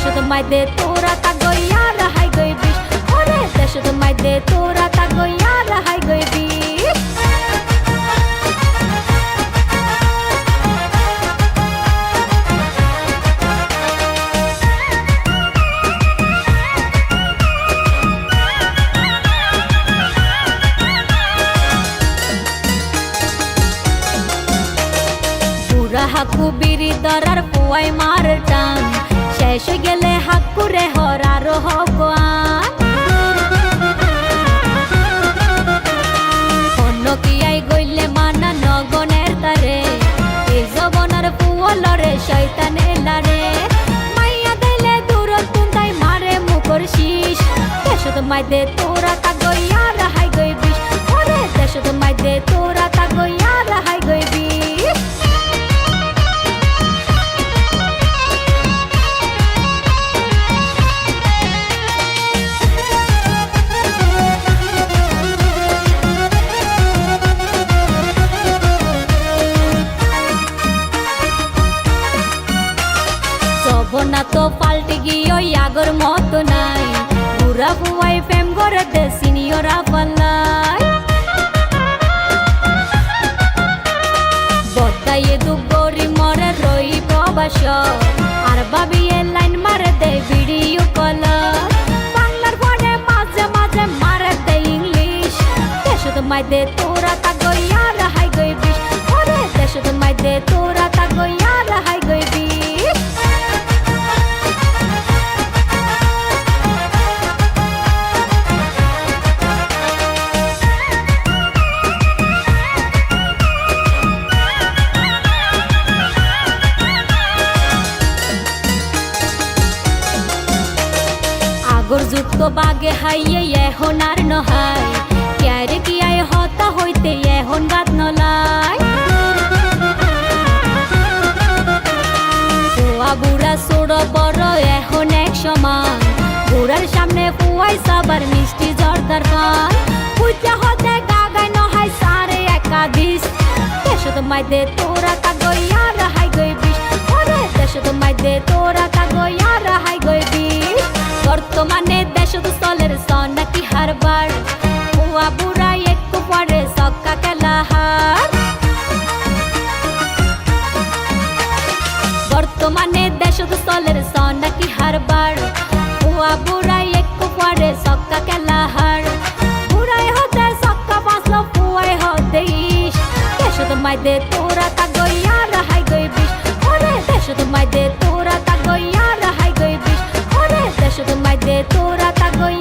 দেশত মাইদে তোরা তা গইয়া রাহাই গই বিষ ওরে দেশত মাইদে তোরা তা গইয়া রাহাই গই বিষ হাকু বিরি দরার পুয়াই মার টান শেষ গেলে হাকুরে হরার হবান অন্য কিয়াই গইলে মানা নগনের তারে এই জবনার পুয়লরে শয়তানে লারে মাইয়া দিলে দূর তুন্দাই মারে মুখর শীষ দেশত মাইদে তোরা তা গইয়া রাহাই গই বিষ ওরে দেশত মাইদে তোরা তা গইয়া রাহাই গই বিষ না তো পাল্টে গিয়ে আগর মতো নাই পুরা পুয়াই প্রেম করে দে সিনিয়রা পাল্লাই বদাইয়ে দুগরি মরে রই প্রবাস আর ভাবি এ লাইন মারে দে ভিডিও কল বাংলার ফোনে মাঝে মাঝে মারে দে ইংলিশ দেশত মাইদে তোরা তা গইয়া রাহাই গই বিষ ওরে দেশত মাইদে তোরা তা গইয়া রাহাই গই বিষ আগর যুক্ত বাগে হাইয়ে এখন আর নহাই ক্যারে কিয়াই হতা হইতে এখন গাত নলাই পুয়া বুড়া ছোড় বড় এখন এক সমান বুড়ার সামনে পুয়াই সাবার মিষ্টি জর্দার পান পূজা হতে গাগাই নহাই সারে একাদিস দেশত মাইদে তোরা তা গইয়া রাহাই গই বিষ ওরে দেশত মাইদে তোরা তা গইয়া রাহাই গই বিষ বর্তমানে দেশত স্থলের সনাকি হারবার পুয়া বুড়া একটু পরে সক্কা খেলা হার বর্তমানে দেশত স্থলের সনাকি হারবার পুয়া বুড়া একটু পরে সক্কা খেলা হার বুড়াই হতে সক্কা বাঁচলো পুয়াই হতে ইস দেশত মাইদে তোরা তা গইয়া রাহাই গই বিষ ওরে দেশত মাইদে তোরা তা গইয়া রাহাই গই বিষ ওরে দেশত মাইদে তোরা তা গইয়া